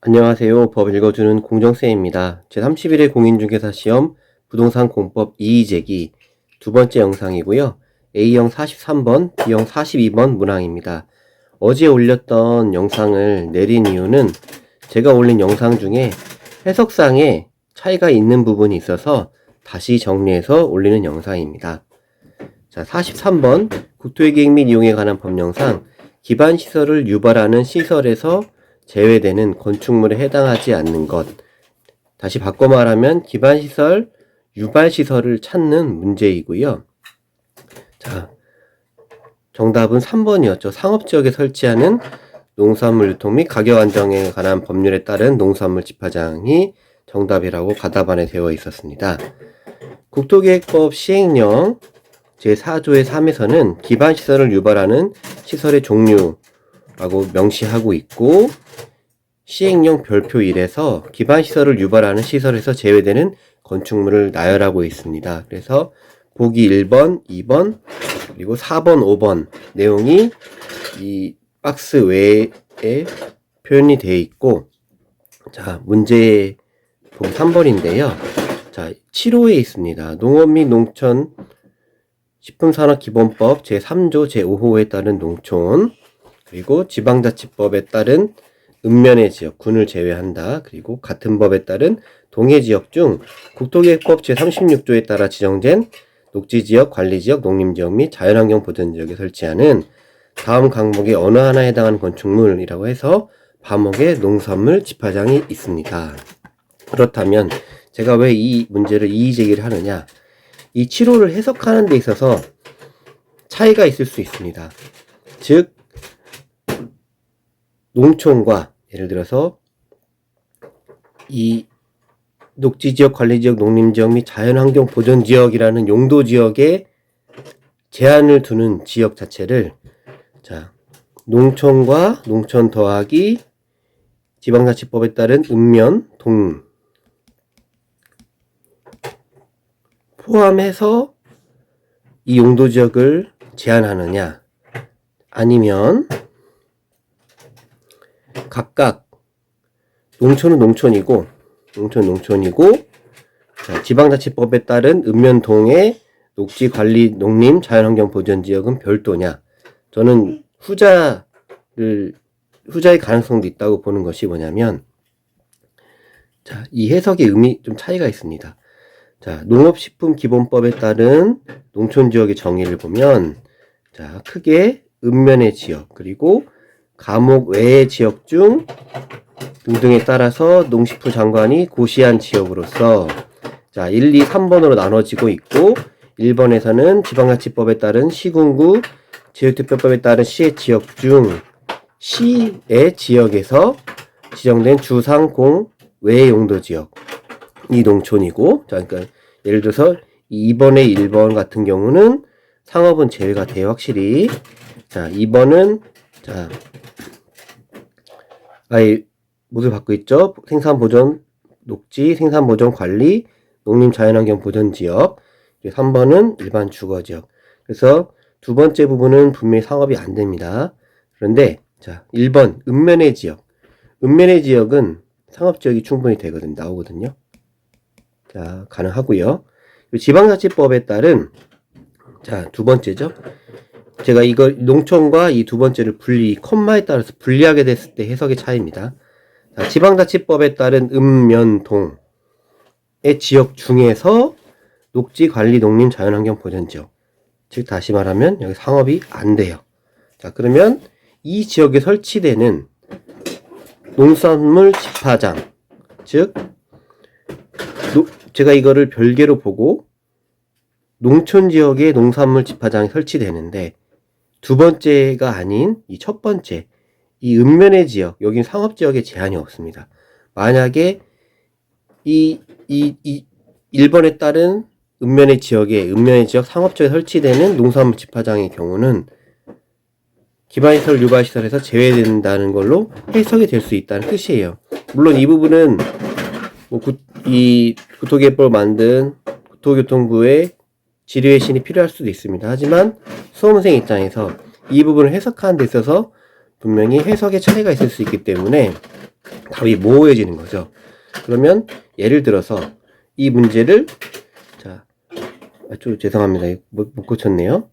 안녕하세요. 법 읽어주는 공정쌤입니다. 제31회 공인중개사 시험 부동산 공법 이의제기 두 번째 영상이고요. A형 43번, B형 42번 문항입니다. 어제 올렸던 영상을 내린 이유는 제가 올린 영상 중에 해석상에 차이가 있는 부분이 있어서 다시 정리해서 올리는 영상입니다. 자, 43번 국토의계획 및 이용에 관한 법령상 기반시설을 유발하는 시설에서 제외되는 건축물에 해당하지 않는 것. 다시 바꿔 말하면 기반시설, 유발시설을 찾는 문제이고요. 자, 정답은 3번이었죠. 상업지역에 설치하는 농산물 유통 및 가격 안정에 관한 법률에 따른 농산물 집화장이 정답이라고 가답안에 되어 있었습니다. 국토계획법 시행령 제4조의 3에서는 기반시설을 유발하는 시설의 종류라고 명시하고 있고, 시행령 별표 1에서 기반시설을 유발하는 시설에서 제외되는 건축물을 나열하고 있습니다. 그래서 보기 1번, 2번, 그리고 4번, 5번 내용이 이 박스 외에 표현이 되어 있고, 자, 문제 보기 3번인데요. 자, 7호에 있습니다. 농업 및 농촌 식품산업기본법 제3조 제5호에 따른 농촌, 그리고 지방자치법에 따른 읍면의 지역, 군을 제외한다. 그리고 같은 법에 따른 동해지역 중 국토계획법 제36조에 따라 지정된 녹지지역, 관리지역, 농림지역 및 자연환경보전지역에 설치하는 다음 항목의 어느 하나에 해당하는 건축물이라고 해서 과목에 농산물 집화장이 있습니다. 그렇다면 제가 왜 이 문제를 이의제기를 하느냐, 이 7호를 해석하는 데 있어서 차이가 있을 수 있습니다. 즉 농촌과 예를 들어서 이 녹지지역, 관리지역, 농림지역 및 자연환경보전지역이라는 용도지역에 제한을 두는 지역 자체를, 자, 농촌과 농촌 더하기 지방자치법에 따른 읍면, 동 포함해서 이 용도지역을 제한하느냐, 아니면 각각 농촌은 농촌이고 자, 지방자치법에 따른 읍면동의 녹지관리, 농림, 자연환경보전지역은 별도냐. 저는 후자의 가능성도 있다고 보는 것이 뭐냐면, 자, 이 해석의 의미 좀 차이가 있습니다. 자, 농업식품기본법에 따른 농촌지역의 정의를 보면, 자, 크게 읍면의 지역, 그리고 감옥 외의 지역 중 등등에 따라서 농식품 장관이 고시한 지역으로서, 자, 1, 2, 3번으로 나눠지고 있고, 1번에서는 지방자치법에 따른 시군구, 지역특별법에 따른 시의 지역 중 시의 지역에서 지정된 주상공 외의 용도지역, 이 농촌이고, 자, 그러니까 예를 들어서 2번의 1번 같은 경우는 상업은 제외가 돼요, 확실히. 자, 2번은, 자, 아예 모두 받고 있죠. 생산보전 녹지, 생산보전 관리, 농림 자연환경 보전지역. 3번은 일반 주거지역. 그래서 두 번째 부분은 분명히 상업이 안 됩니다. 그런데, 자, 1번, 읍면의 지역. 읍면의 지역은 상업지역이 충분히 되거든요. 나오거든요. 자, 가능하고요. 지방자치법에 따른, 자, 두 번째죠. 제가 이거 농촌과 이 두 번째를 콤마에 따라서 분리하게 됐을 때 해석의 차이입니다. 자, 지방자치법에 따른 읍면동의 지역 중에서 녹지, 관리, 농림, 자연환경 보전지역. 즉 다시 말하면 여기 상업이 안 돼요. 자, 그러면 이 지역에 설치되는 농산물 집화장, 즉 제가 이거를 별개로 보고 농촌 지역에 농산물 집화장이 설치되는데, 두 번째가 아닌 이 첫 번째, 이 읍면의 지역, 여긴 상업지역에 제한이 없습니다. 만약에 이 1번에 따른 읍면의 지역 상업지역에 설치되는 농산물 집화장의 경우는 기반시설, 유발시설에서 제외된다는 걸로 해석이 될 수 있다는 뜻이에요. 물론 이 부분은 이 국토계획법을 만든 국토교통부의 질의회신이 필요할 수도 있습니다. 하지만 수험생 입장에서 이 부분을 해석하는 데 있어서 분명히 해석의 차이가 있을 수 있기 때문에 답이 모호해지는 거죠. 그러면 예를 들어서 이 문제를 좀 죄송합니다. 못 고쳤네요.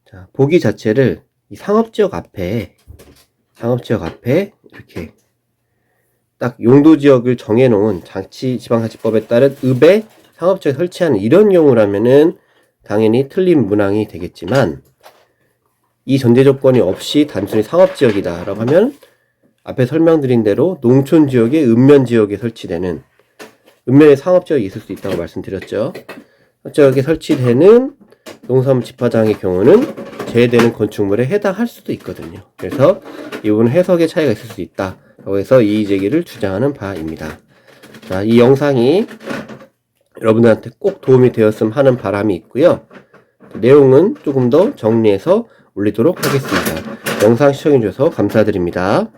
자, 보기 자체를 이 상업지역 앞에 이렇게 딱 용도지역을 정해놓은 지방자치법에 따른 읍에 상업지역 설치하는 이런 경우라면은 당연히 틀린 문항이 되겠지만, 이 전제 조건이 없이 단순히 상업지역이다 라고 하면 앞에 설명드린 대로 농촌지역의 읍면지역에 설치되는, 읍면에 상업지역이 있을 수 있다고 말씀드렸죠. 지역에 설치되는 농산물 집화장의 경우는 제외되는 건축물에 해당할 수도 있거든요. 그래서 이 부분은 해석의 차이가 있을 수 있다라고 해서 이의제기를 주장하는 바입니다. 자, 이 영상이 여러분들한테 꼭 도움이 되었으면 하는 바람이 있고요. 내용은 조금 더 정리해서 올리도록 하겠습니다. 영상 시청해주셔서 감사드립니다.